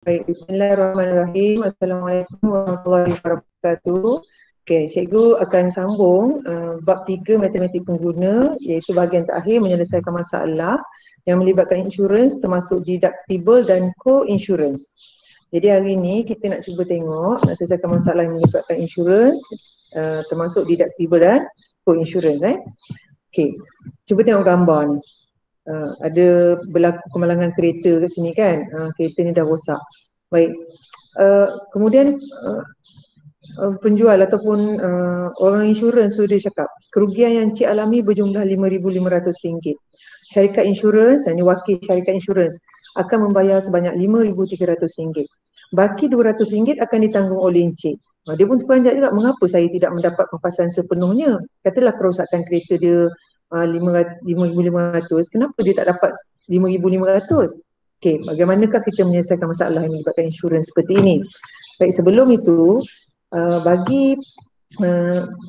Baik, bismillahirrahmanirrahim. Assalamualaikum warahmatullahi wabarakatuh. Okey, cikgu akan sambung bab 3 matematik pengguna, iaitu bahagian terakhir menyelesaikan masalah yang melibatkan insurans termasuk deductible dan co-insurance. Jadi hari ini kita nak cuba tengok, nak selesaikan masalah yang melibatkan insurans termasuk deductible dan co-insurance. Okey, cuba tengok gambar ni. Ada berlaku kemalangan kereta kat sini kan, kereta ni dah rosak. Baik, kemudian penjual ataupun orang insurans tu dia cakap kerugian yang Cik alami berjumlah RM5,500. Syarikat insurans, ini wakil syarikat insurans, akan membayar sebanyak RM5,300. Baki RM200 akan ditanggung oleh Encik. Dia pun terperanjat juga, mengapa saya tidak mendapat pampasan sepenuhnya? Katalah kerosakan kereta dia RM5,500, kenapa dia tak dapat RM5,500? Okey, bagaimanakah kita menyelesaikan masalah yang melibatkan insurans seperti ini? Baik, sebelum itu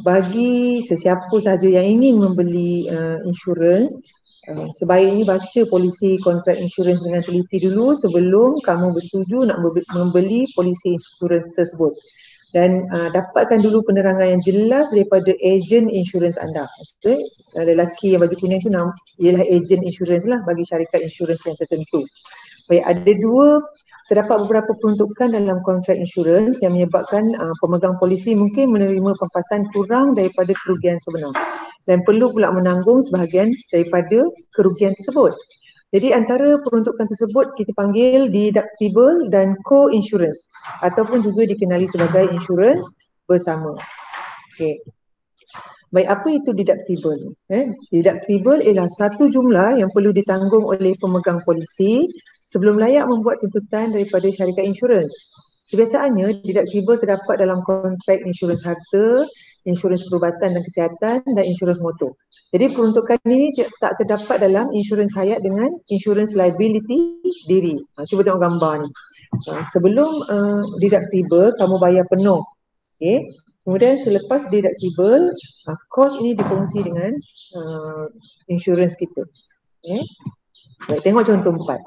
bagi sesiapa sahaja yang ingin membeli insurans, sebaiknya baca polisi kontrak insurans dengan teliti dulu sebelum kamu bersetuju nak membeli polisi insurans tersebut. Dan dapatkan dulu penerangan yang jelas daripada ejen insurans anda. Okay? Lelaki yang baju kuning tu ialah ejen insurans lah bagi syarikat insurans yang tertentu. Baik, terdapat beberapa peruntukan dalam kontrak insurans yang menyebabkan pemegang polisi mungkin menerima pampasan kurang daripada kerugian sebenar dan perlu pula menanggung sebahagian daripada kerugian tersebut. Jadi antara peruntukan tersebut kita panggil deductible dan co-insurance ataupun juga dikenali sebagai insurans bersama. Okey. Baik, apa itu deductible? Deductible ialah satu jumlah yang perlu ditanggung oleh pemegang polisi sebelum layak membuat tuntutan daripada syarikat insurans. Kebiasaannya deductible terdapat dalam kontrak insurans harta, insurans perubatan dan kesihatan dan insurans motor. Jadi peruntukan ini tak terdapat dalam insurans hayat dengan insurans liability diri. Cuba tengok gambar ni. Sebelum deductible kamu bayar penuh. Okay. Kemudian selepas deductible, kos ini dikongsi dengan insurans kita. Okay. Baik, tengok contoh 4.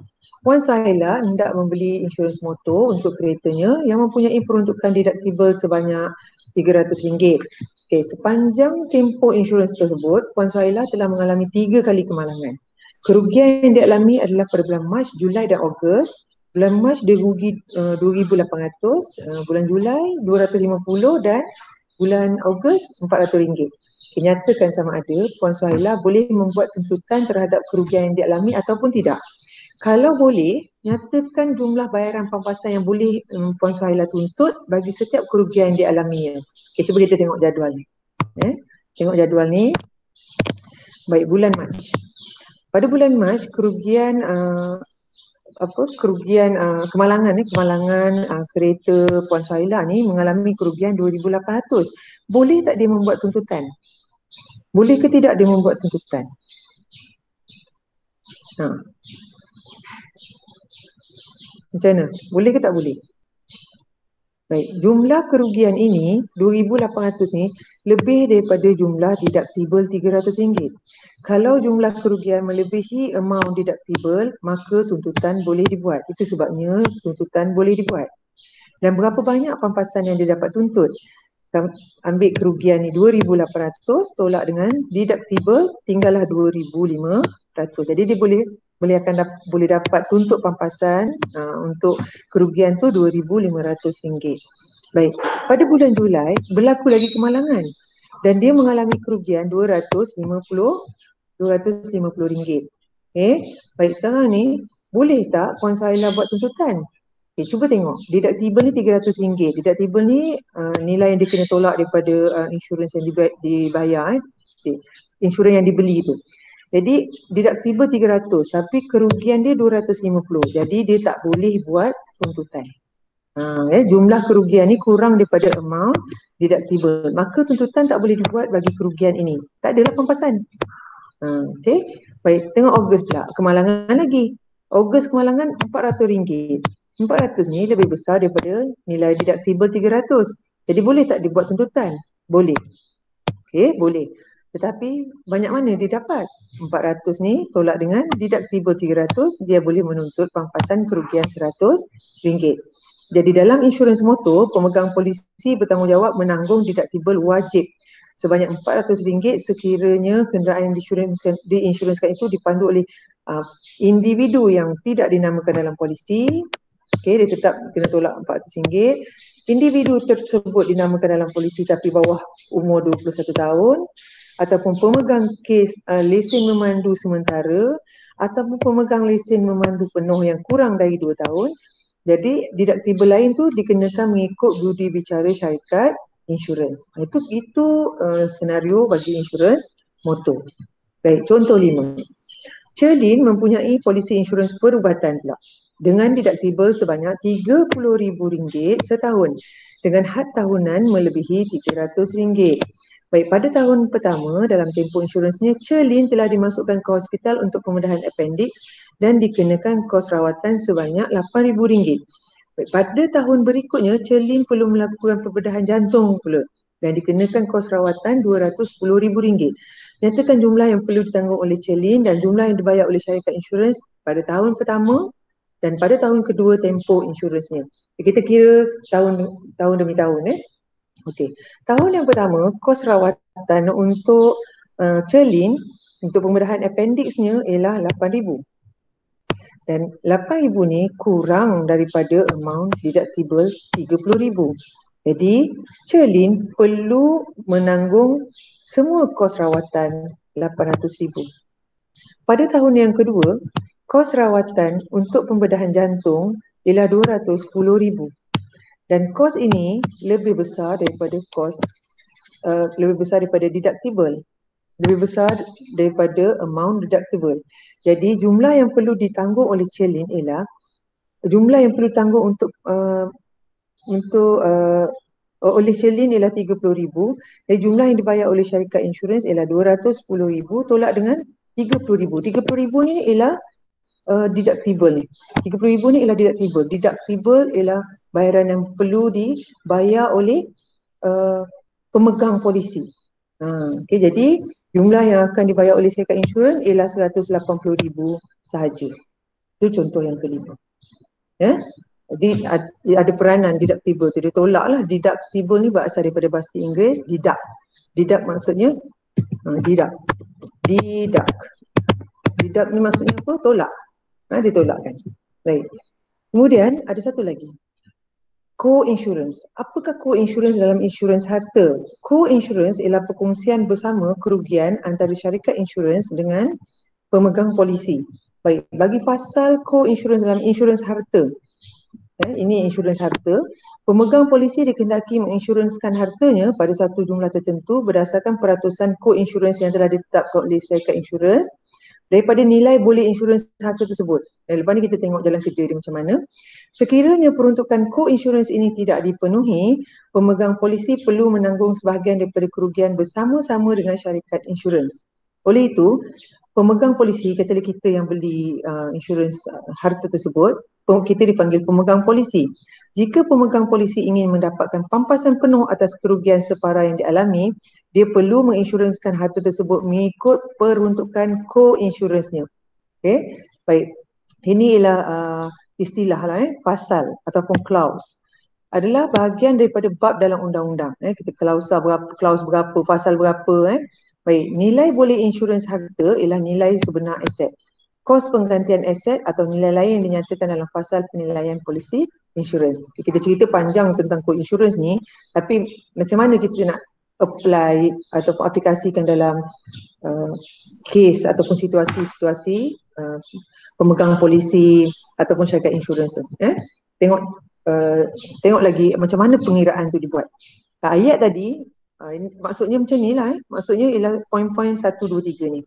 Puan Sahila hendak membeli insurans motor untuk keretanya yang mempunyai peruntukan deductible sebanyak RM300. Okay, sepanjang tempoh insurans tersebut, Puan Sahila telah mengalami 3 kali kemalangan. Kerugian yang dialami adalah pada bulan Mac, Julai dan Ogos. Bulan Mac dia rugi RM2,800, bulan Julai RM250 dan bulan Ogos RM400. Nyatakan sama ada Puan Sahila boleh membuat tuntutan terhadap kerugian yang dialami ataupun tidak. Kalau boleh, nyatakan jumlah bayaran pampasan yang boleh Puan Sahila tuntut bagi setiap kerugian yang dialaminya. Okay, cuba kita tengok jadual ni. Tengok jadual ni. Baik, bulan Mac. Pada bulan Mac, kerugian kemalangan kereta Puan Sahila ni mengalami kerugian RM2,800. Boleh tak dia membuat tuntutan? Boleh ke tidak dia membuat tuntutan? Macam mana? Boleh ke tak boleh? Baik, jumlah kerugian ini RM2,800 ni lebih daripada jumlah deductible RM300. Kalau jumlah kerugian melebihi amount deductible, maka tuntutan boleh dibuat. Itu sebabnya tuntutan boleh dibuat. Dan berapa banyak pampasan yang dia dapat tuntut? Ambil kerugian ni RM2,800 tolak dengan deductible tinggallah RM2,500. Jadi dia boleh dapat tuntut pampasan untuk kerugian tu RM2,500. Baik, pada bulan Julai berlaku lagi kemalangan dan dia mengalami kerugian RM250. Baik, sekarang ni boleh tak Puan Sahila buat tuntutan? Cuba tengok, deductible ni RM300. Deductible ni nilai yang dia kena tolak daripada insurans yang dibayar, insurans yang dibeli tu. Jadi deductible RM300 tapi kerugian dia RM250. Jadi dia tak boleh buat tuntutan. Jumlah kerugian ni kurang daripada amount deductible. Maka tuntutan tak boleh dibuat bagi kerugian ini. Tak adalah pampasan. Okey. Baik, tengok Ogos pula. Kemalangan lagi. Ogos kemalangan RM400. RM400 ni lebih besar daripada nilai deductible RM300. Jadi boleh tak dibuat tuntutan? Boleh. Okey, boleh. Tetapi banyak mana dia dapat? 400 ni tolak dengan deductible 300, dia boleh menuntut pampasan kerugian RM100. Jadi dalam insurans motor, pemegang polisi bertanggungjawab menanggung deductible wajib sebanyak RM400 sekiranya kenderaan yang diinsurenskan itu dipandu oleh individu yang tidak dinamakan dalam polisi. Okey, dia tetap kena tolak RM400. Individu tersebut dinamakan dalam polisi tapi bawah umur 21 tahun, ataupun pemegang kes lesen memandu sementara, ataupun pemegang lesen memandu penuh yang kurang dari 2 tahun. Jadi deductible lain tu dikenakan mengikut budi bicara syarikat insurans. Itu senario bagi insurans motor. Baik, contoh 5. Celin mempunyai polisi insurans perubatan pula dengan deductible sebanyak RM30,000 setahun dengan had tahunan melebihi RM300. Baik, pada tahun pertama dalam tempoh insuransnya, Celin telah dimasukkan ke hospital untuk pembedahan appendix dan dikenakan kos rawatan sebanyak RM8,000. Baik, pada tahun berikutnya, Celin perlu melakukan pembedahan jantung pula dan dikenakan kos rawatan RM210,000. Nyatakan jumlah yang perlu ditanggung oleh Celin dan jumlah yang dibayar oleh syarikat insurans pada tahun pertama dan pada tahun kedua tempoh insuransnya. Kita kira tahun demi tahun. Okey. Tahun yang pertama, kos rawatan untuk Celin untuk pembedahan appendixnya ialah RM8,000. Dan RM8,000 ni kurang daripada amount deductible RM30,000. Jadi, Celin perlu menanggung semua kos rawatan RM800,000. Pada tahun yang kedua, kos rawatan untuk pembedahan jantung ialah RM210,000. Dan kos ini lebih besar daripada deductible. Lebih besar daripada amount deductible. Jadi jumlah yang perlu ditanggung oleh Celin ialah jumlah yang perlu ditanggung oleh Celin ialah RM30,000. Dan jumlah yang dibayar oleh syarikat insurans ialah RM210,000 tolak dengan RM30,000. RM30,000 ni ialah deductible ni. RM30,000 ni ialah deductible. Deductible ialah bayaran yang perlu dibayar oleh pemegang polisi. Okay, jadi jumlah yang akan dibayar oleh syarikat insurans ialah RM180,000 sahaja. Itu contoh yang kelima. Jadi ada peranan deductible tu. Dia tolaklah. Deductible ni berasal daripada bahasa Inggeris deduct. Deduct maksudnya deduct. Deduct ni maksudnya apa? Tolak. Ditolakkan. Baik. Kemudian ada satu lagi. Co-insurance. Apakah co-insurance dalam insurans harta? Co-insurance ialah perkongsian bersama kerugian antara syarikat insurans dengan pemegang polisi. Baik, bagi fasal co-insurance dalam insurans harta. Ini insurans harta. Pemegang polisi dikehendaki menginsuranskan hartanya pada satu jumlah tertentu berdasarkan peratusan co-insurance yang telah ditetapkan oleh syarikat insurans daripada nilai boleh insurans harta tersebut. Dan lepas ni kita tengok jalan kerja dia macam mana. Sekiranya peruntukan co-insurance ini tidak dipenuhi, pemegang polisi perlu menanggung sebahagian daripada kerugian bersama-sama dengan syarikat insurans. Oleh itu, pemegang polisi, katalah kita yang beli insurans harta tersebut, kita dipanggil pemegang polisi. Jika pemegang polisi ingin mendapatkan pampasan penuh atas kerugian separa yang dialami, dia perlu menginsuranskan harta tersebut mengikut peruntukan co-insurance-nya. Okay? Baik, ini ialah istilah pasal ataupun clause. Adalah bahagian daripada bab dalam undang-undang. Kita clause berapa, pasal berapa. Baik, nilai boleh insurans harta ialah nilai sebenar aset. Kos penggantian aset atau nilai lain yang dinyatakan dalam pasal penilaian polisi insurans. Kita cerita panjang tentang co-insurance ni, tapi macam mana kita nak apply ataupun aplikasikan dalam kes ataupun situasi-situasi pemegang polisi ataupun syarikat insurans tu. Tengok lagi macam mana pengiraan tu dibuat. Ayat tadi maksudnya macam ni lah. Maksudnya ialah poin-poin 1, 2, 3 ni.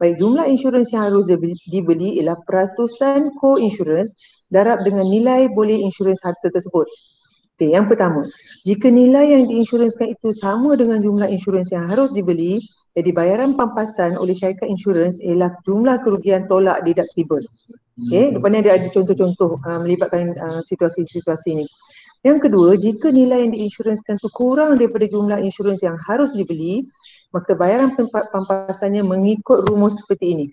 Baik, jumlah insurans yang harus dibeli ialah peratusan co-insurance darab dengan nilai boleh insurans harta tersebut. Okay, yang pertama, jika nilai yang diinsuranskan itu sama dengan jumlah insurans yang harus dibeli, jadi bayaran pampasan oleh syarikat insurans ialah jumlah kerugian tolak deductible. Okay, depan ni ada contoh-contoh melibatkan situasi-situasi ni. Yang kedua, jika nilai yang diinsuranskan itu kurang daripada jumlah insurans yang harus dibeli, maka bayaran pampasannya mengikut rumus seperti ini.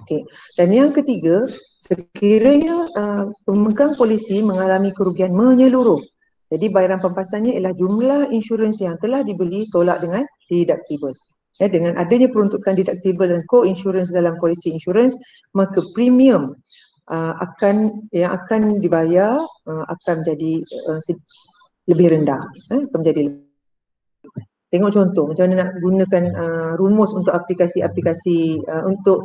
Okey. Dan yang ketiga, sekiranya pemegang polisi mengalami kerugian menyeluruh, jadi bayaran pampasannya ialah jumlah insurans yang telah dibeli tolak dengan deductible. Ya, dengan adanya peruntukan deductible dan co-insurance dalam polisi insurans, maka premium yang akan dibayar akan menjadi lebih rendah, akan menjadi lebih. Tengok contoh macam mana nak gunakan rumus untuk aplikasi-aplikasi untuk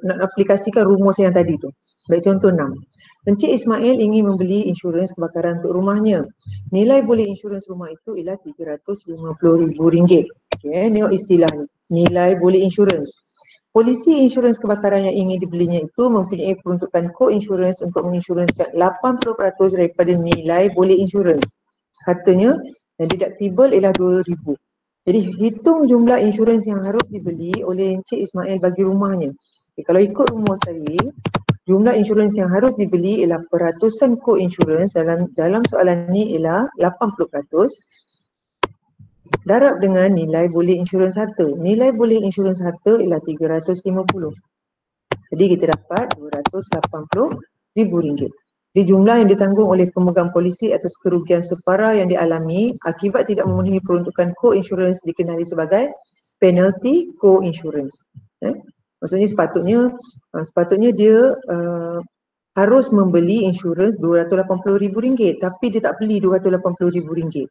nak aplikasikan rumus yang tadi tu. Baik, contoh 6. Encik Ismail ingin membeli insurans kebakaran untuk rumahnya. Nilai boleh insurans rumah itu ialah RM350,000. Okay, tengok istilah ni. Nilai boleh insurans. Polisi insurans kebakaran yang ingin dibelinya itu mempunyai peruntukan co-insurans untuk menginsurансkan 80% daripada nilai boleh insurans. Katanya deductible ialah RM2,000. Jadi hitung jumlah insurans yang harus dibeli oleh Encik Ismail bagi rumahnya. Okay, kalau ikut rumus tadi, jumlah insurans yang harus dibeli ialah peratusan co-insurans dalam soalan ni ialah 80%. Darab dengan nilai boleh insurans harta. Nilai boleh insurans harta ialah RM350. Jadi kita dapat RM280,000. Di jumlah yang ditanggung oleh pemegang polisi atas kerugian separa yang dialami akibat tidak memenuhi peruntukan co-insurans dikenali sebagai penalty co-insurance. Maksudnya sepatutnya dia harus membeli insurans RM280,000 tapi dia tak beli RM280,000.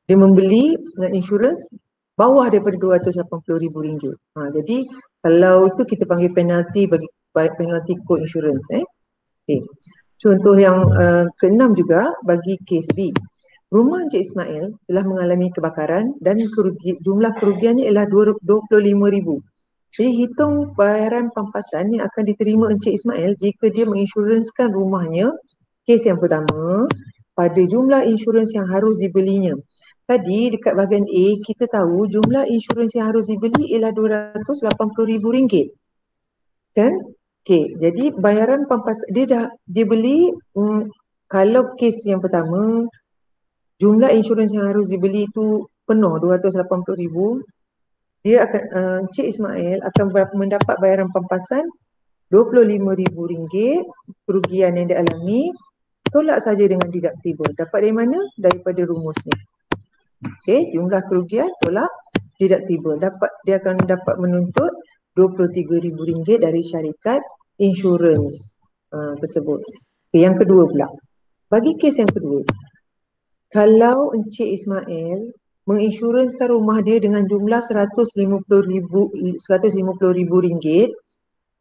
Dia membeli insurans bawah daripada RM280,000. Jadi kalau itu kita panggil penalty penalty co-insurance. Okay. Contoh yang keenam juga bagi kes B. Rumah Encik Ismail telah mengalami kebakaran dan jumlah kerugiannya ialah RM25,000. Jadi hitung bayaran pampasan yang akan diterima Encik Ismail jika dia menginsuranskan rumahnya, kes yang pertama, pada jumlah insurans yang harus dibelinya. Tadi dekat bahagian A kita tahu jumlah insurans yang harus dibeli ialah RM280,000. Kan? Okey, jadi bayaran pampasan dia beli kalau kes yang pertama jumlah insurans yang harus dibeli itu penuh RM280,000, dia akan Encik Ismail akan mendapat bayaran pampasan RM25,000 kerugian yang dialami, tolak saja dengan deductible. Dapat dari mana? Daripada rumus ni. Okey, jumlah kerugian tolak deductible. Dia akan dapat menuntut RM23,000 dari syarikat insurans tersebut. Okay, yang kedua pula. Bagi kes yang kedua, kalau Encik Ismail menginsuranskan rumah dia dengan jumlah RM150,000,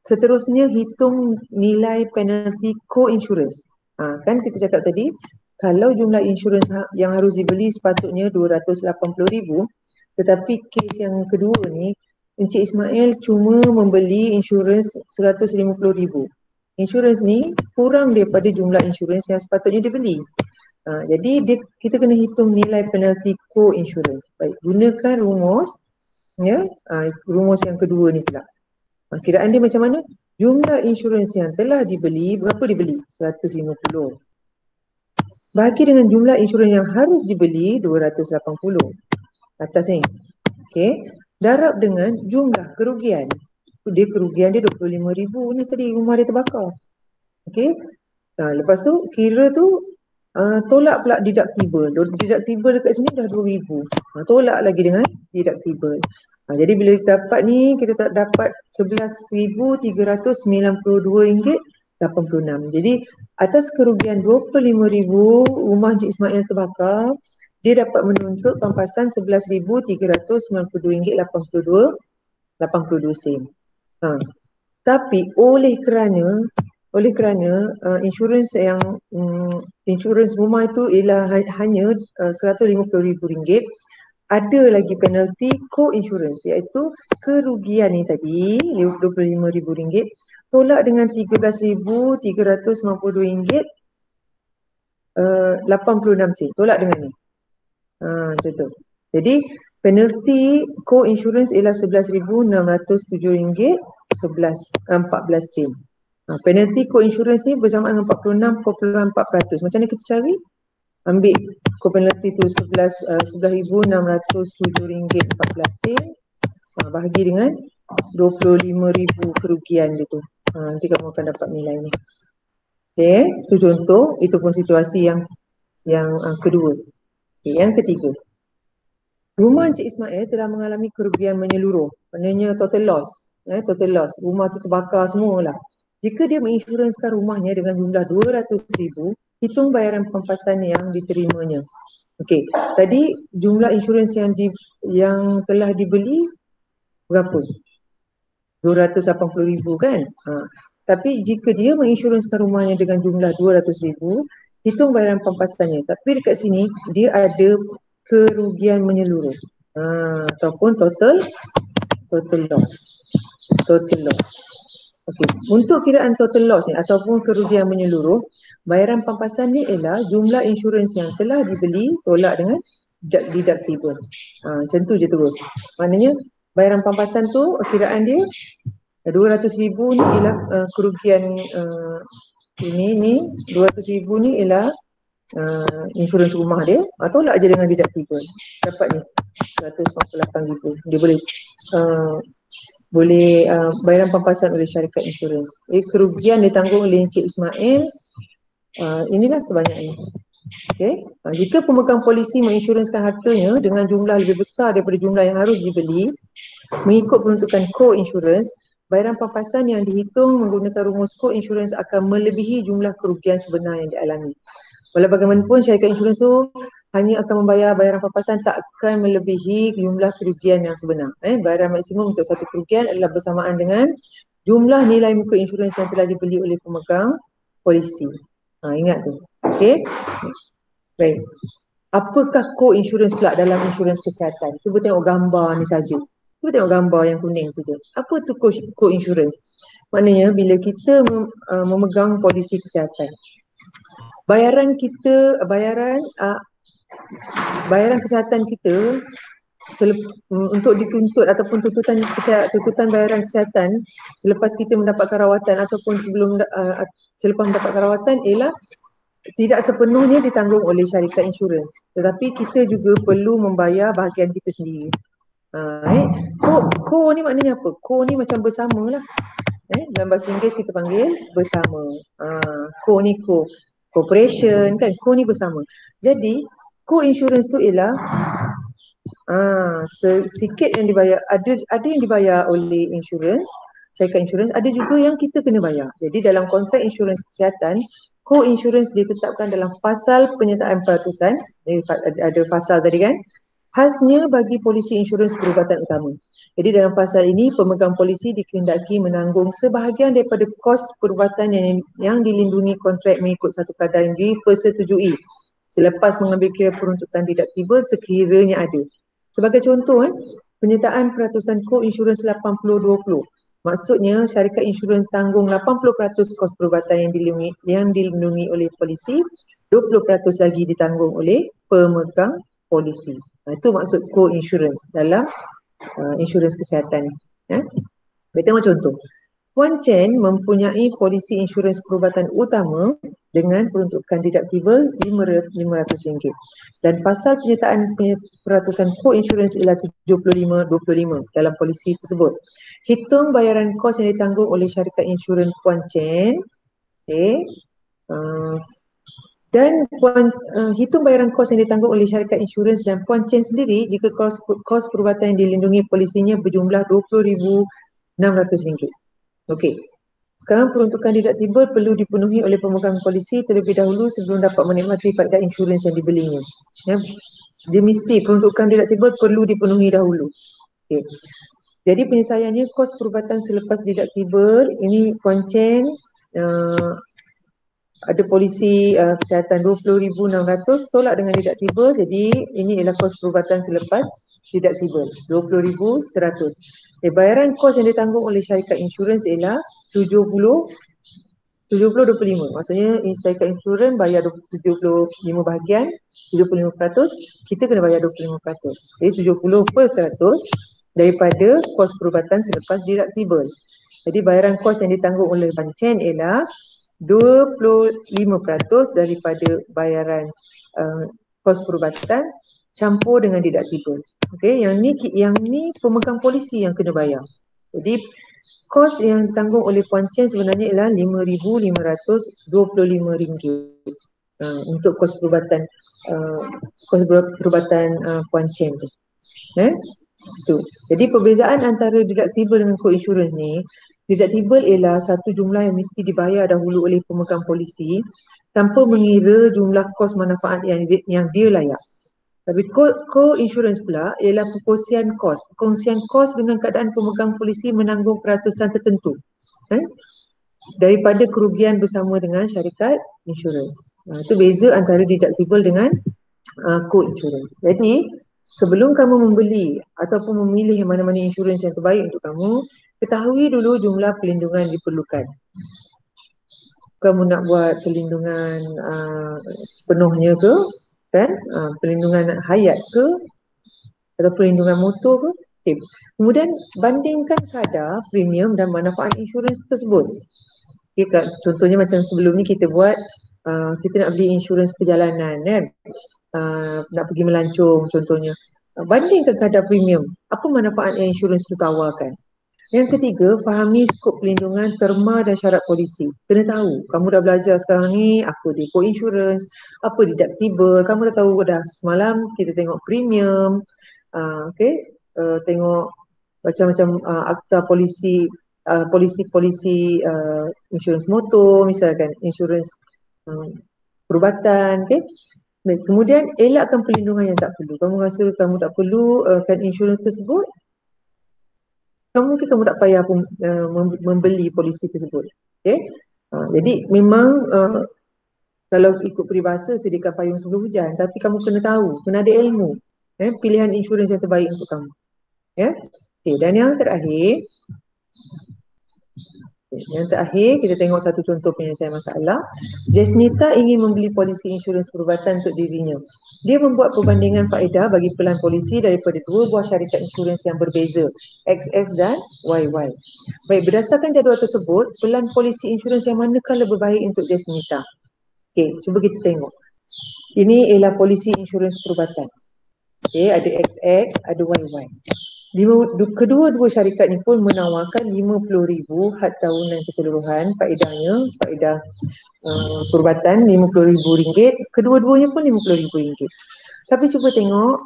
seterusnya hitung nilai penalty co-insurance. Kan kita cakap tadi, kalau jumlah insurans yang harus dibeli sepatutnya RM280,000, tetapi kes yang kedua ni Encik Ismail cuma membeli insurans RM150,000. Insurans ni kurang daripada jumlah insurans yang sepatutnya dibeli. Jadi kita kena hitung nilai penalty co-insurance. Baik, gunakan rumus rumus yang kedua ni pula. Kiraan dia macam mana? Jumlah insurans yang telah dibeli, berapa dibeli? 150. Bahagi dengan jumlah insurans yang harus dibeli 280. Atas ni. Okey. Darab dengan jumlah kerugian. Kerugian dia 25,000 ni tadi, rumah dia terbakar. Okey. Lepas tu kira tu tolak pula deductible. Deductible dekat sini dah 2,000. Tolak lagi dengan deductible. Jadi bila kita dapat ni, kita tak dapat RM11,392.86. Jadi atas kerugian 25,000 rumah Encik Ismail terbakar, dia dapat menuntut pampasan RM11,392.82. Tapi oleh kerana insurans rumah itu ialah hanya RM150,000, ada lagi penalty co-insurance iaitu kerugian ni tadi RM25,000 tolak dengan RM13,392.86. Tolak dengan ni. Macam tu. Jadi penalty co-insurance ialah RM11,607.14. Penalty co-insurance ni bersamaan dengan 46.4%. Macam mana kita cari? ambil kos penalti tu RM11,607.14 bahagi dengan 25,000 kerugian dia tu. Nanti kamu akan dapat nilai ni. Okey, tu contoh, itu pun situasi yang kedua. Okay, yang ketiga. Rumah Encik Ismail telah mengalami kerugian menyeluruh. Maknanya total loss. Total loss. Rumah tu terbakar semualah. Jika dia menginsurenskan rumahnya dengan jumlah RM200,000, hitung bayaran pempasan yang diterimanya. Okey, tadi jumlah insurans yang telah dibeli berapa? RM280,000 kan? Tapi jika dia menginsurenskan rumahnya dengan jumlah RM200,000, hitung bayaran pempasannya. Tapi dekat sini dia ada kerugian menyeluruh. Ataupun total loss. Total loss. Okey, untuk kiraan total loss ni ataupun kerugian menyeluruh, bayaran pempasan ni ialah jumlah insurans yang telah dibeli tolak dengan deductible. Macam tu je terus. Maknanya bayaran pempasan tu kiraan dia RM200,000 ni ialah kerugian ni RM200,000 ni ialah insurans rumah dia, tolak je dengan deductible. Dapat ni RM148,000. Dia boleh bayaran pempasan oleh syarikat insurans. Kerugian ditanggung oleh Encik Ismail inilah sebanyak ini. Okay. Jika pemegang polisi menginsurenskan hartanya dengan jumlah lebih besar daripada jumlah yang harus dibeli, mengikut peruntukan co-insurance, bayaran pempasan yang dihitung menggunakan rumus co-insurance akan melebihi jumlah kerugian sebenar yang dialami. Walau bagaimanapun syarikat insurans tu hanya akan membayar bayaran pempasan, tak akan melebihi jumlah kerugian yang sebenar. Bayaran maksimum untuk satu kerugian adalah bersamaan dengan jumlah nilai muka insurans yang telah dibeli oleh pemegang polisi. Ingat tu. Okey. Baik. Apakah co-insurance pula dalam insurans kesihatan? Cuba tengok gambar ni saja. Cuba tengok gambar yang kuning tu je. Apa tu co-insurance? Maknanya bila kita memegang polisi kesihatan, bayaran kesihatan kita untuk dituntut ataupun tuntutan bayaran kesihatan selepas kita mendapatkan rawatan ataupun selepas mendapatkan rawatan ialah tidak sepenuhnya ditanggung oleh syarikat insurans, tetapi kita juga perlu membayar bahagian kita sendiri. Co ni maknanya apa? Co ni macam bersama lah. Dalam bahasa Inggeris kita panggil bersama. Co ni cooperation kan, co ni bersama. Jadi co-insurance tu ialah sikit yang dibayar, ada yang dibayar oleh insurans, syarikat insurans, ada juga yang kita kena bayar. Jadi dalam kontrak insurans kesihatan, co-insurance ditetapkan dalam fasal penyertaan peratusan. Ada fasal tadi kan, khasnya bagi polisi insurans perubatan utama. Jadi dalam fasal ini, pemegang polisi dikehendaki menanggung sebahagian daripada kos perubatan yang dilindungi kontrak mengikut satu kadar yang dipersetujui selepas mengambil kira peruntukan deductible sekiranya ada. Sebagai contoh, penyertaan peratusan co-insurans 80-20. Maksudnya syarikat insurans tanggung 80% kos perubatan yang dilindungi oleh polisi, 20% lagi ditanggung oleh pemegang polisi. Itu maksud co-insurance dalam insurans kesihatan. Kita tengok contoh. Puan Chen mempunyai polisi insurans perubatan utama dengan peruntukan deductible RM500 dan pasal penyertaan peratusan co-insurance ialah 75-25 dalam polisi tersebut. Hitung bayaran kos yang ditanggung oleh syarikat insurans Puan Chen, dan hitung bayaran kos yang ditanggung oleh syarikat insurans dan Puan Chen sendiri jika kos perubatan yang dilindungi polisinya berjumlah RM20,600. Okey. Sekarang peruntukan deductible perlu dipenuhi oleh pemegang polisi terlebih dahulu sebelum dapat menikmati faedah insurans yang dibelinya. Dia mesti peruntukan deductible perlu dipenuhi dahulu. Okey. Jadi penyelesaiannya kos perubatan selepas deductible ini Puan Chen ada polisi kesihatan RM20,600 tolak dengan deductible. Jadi ini ialah kos perubatan selepas deductible RM20,100. Bayaran kos yang ditanggung oleh syarikat insurans ialah 70-25. Maksudnya syarikat insurans bayar 75 bahagian, 75%, kita kena bayar 25%. Jadi 70% daripada kos perubatan selepas deductible. Jadi bayaran kos yang ditanggung oleh Puan Chen ialah 25% daripada bayaran kos perubatan campur dengan deductible. Okey, yang ni pemegang polisi yang kena bayar. Jadi kos yang ditanggung oleh Puan Chen sebenarnya ialah RM5,525 untuk kos perubatan Puan Chen tu. Tu. Jadi perbezaan antara deductible dengan co-insurance ni, deductible ialah satu jumlah yang mesti dibayar dahulu oleh pemegang polisi tanpa mengira jumlah kos manfaat yang dia layak. Tapi co-insurance pula ialah perkongsian kos. Perkongsian kos dengan keadaan pemegang polisi menanggung peratusan tertentu daripada kerugian bersama dengan syarikat insurans. Itu beza antara deductible dengan co-insurance. Jadi sebelum kamu membeli ataupun memilih mana-mana insurans yang terbaik untuk kamu, ketahui dulu jumlah pelindungan diperlukan. Kamu nak buat pelindungan sepenuhnya ke, kan? Pelindungan hayat ke, atau pelindungan motor ke? Okay. Kemudian bandingkan kadar premium dan manfaat insurans tersebut. Okay, contohnya macam sebelum ni kita buat, kita nak beli insurans perjalanan kan, nak pergi melancong contohnya. Bandingkan kadar premium, apa manfaat yang insurans itu tawarkan. Yang ketiga, fahami skop pelindungan, terma dan syarat polisi. Kena tahu, kamu dah belajar sekarang ni, apa dia co-insurance, apa deductible, kamu dah tahu dah. Semalam kita tengok premium, tengok macam-macam akta polisi, insurans motor misalkan, insurans perubatan, Kemudian elakkan pelindungan yang tak perlu. Kamu rasa kamu tak perlu kan insurans tersebut, kamu tak payah pun membeli polisi tersebut. Jadi memang kalau ikut peribahasa sediakan payung sebelum hujan, tapi kamu kena tahu, kena ada ilmu pilihan insurans yang terbaik untuk kamu. Dan yang terakhir, kita tengok satu contoh penyelesaian masalah. Jasnita ingin membeli polisi insurans perubatan untuk dirinya. Dia membuat perbandingan faedah bagi pelan polisi daripada dua buah syarikat insurans yang berbeza, XX dan YY. Baik, berdasarkan jadual tersebut, pelan polisi insurans yang manakah lebih baik untuk Jasnita? Okey, cuba kita tengok. Ini ialah polisi insurans perubatan. Ada XX, ada YY. Kedua-dua syarikat ni pun menawarkan RM50,000 had tahunan keseluruhan. Faedah perubatan RM50,000. Kedua-duanya pun RM50,000. Tapi cuba tengok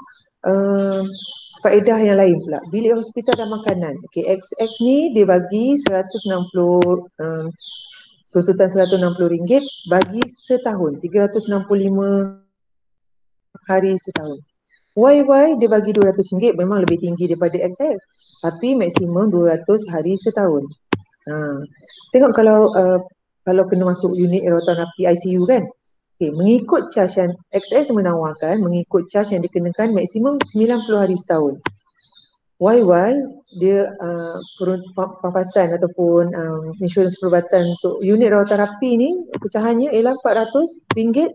faedah yang lain pula. Bilik hospital dan makanan. XX ni dia bagi 160, tuntutan RM160 bagi setahun, 365 hari setahun. YY dia bagi RM200, memang lebih tinggi daripada XX, tapi maksimum 200 hari setahun. Tengok kalau kena masuk unit rawatan api ICU kan. Mengikut charge yang XX menawarkan, mengikut charge yang dikenakan maksimum 90 hari setahun. YY dia pampasan ataupun insurans perubatan untuk unit rawatan api ni, pecahannya ialah RM400,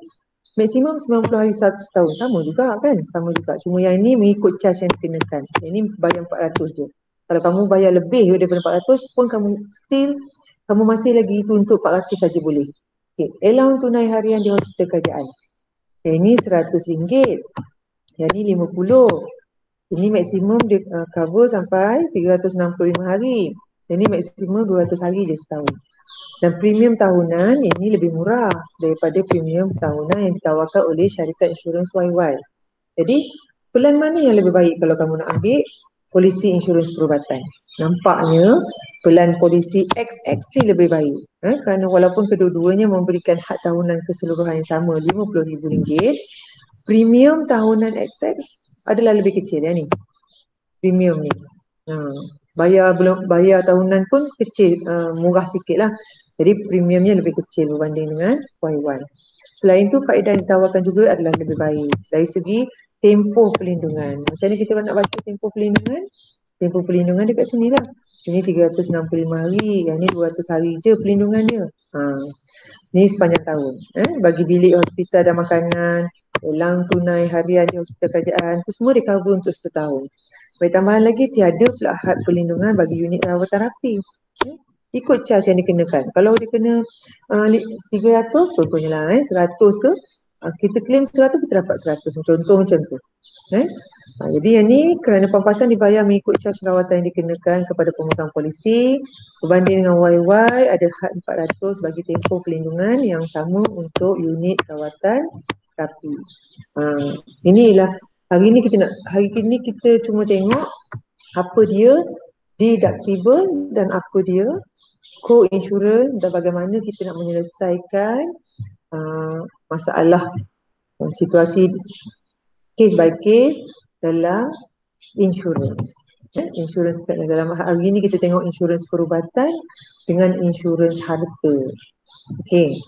maksimum 90 hari setahun. Sama juga kan? Sama juga. Cuma yang ini mengikut charge yang dikenakan. Yang ini bayar 400 je. Kalau kamu bayar lebih daripada 400 pun kamu masih lagi tuntut 400 saja boleh. Allowance tunai harian di hospital kerajaan. Yang ini RM100. Yang ini RM50. Ini maksimum dia cover sampai 365 hari. Yang ini maksimum 200 hari je setahun. Dan premium tahunan ini lebih murah daripada premium tahunan yang ditawarkan oleh syarikat insurans YY. Jadi, pelan mana yang lebih baik kalau kamu nak ambil polisi insurans perubatan? Nampaknya pelan polisi XX ni lebih baik. Kerana walaupun kedua-duanya memberikan had tahunan keseluruhan yang sama RM50,000, premium tahunan XX adalah lebih kecil ni. Premium ni. Bayar tahunan pun kecil, murah sikit lah. Jadi premiumnya lebih kecil berbanding dengan YY. Selain itu, faedah yang ditawarkan juga adalah lebih baik dari segi tempoh pelindungan. Macam mana kita nak baca tempoh pelindungan? Tempoh pelindungan dekat sini lah. Ini 365 hari, yang ni 200 hari je pelindungan dia. Ni sepanjang tahun. Bagi bilik hospital dan makanan, elang tunai harian di hospital kerajaan, itu semua di cover untuk setahun. Baik, tambahan lagi, tiada pula had pelindungan bagi unit rawatan api. ikut charge yang dikenakan. Kalau dia kena 300 contohnya lah, 100 ke, kita claim 100 kita dapat 100, contoh macam tu. Jadi yang ni kerana pampasan dibayar mengikut charge rawatan yang dikenakan kepada pemegang polisi, berbanding dengan YY ada had 400 bagi tempoh pelindungan yang sama untuk unit rawatan rapi. Inilah hari ni kita cuma tengok apa dia deductible dan apa dia co-insurance dan bagaimana kita nak menyelesaikan masalah situasi case by case dalam insurance. Insurance dalam hari ini kita tengok insurans perubatan dengan insurans harta. Okey.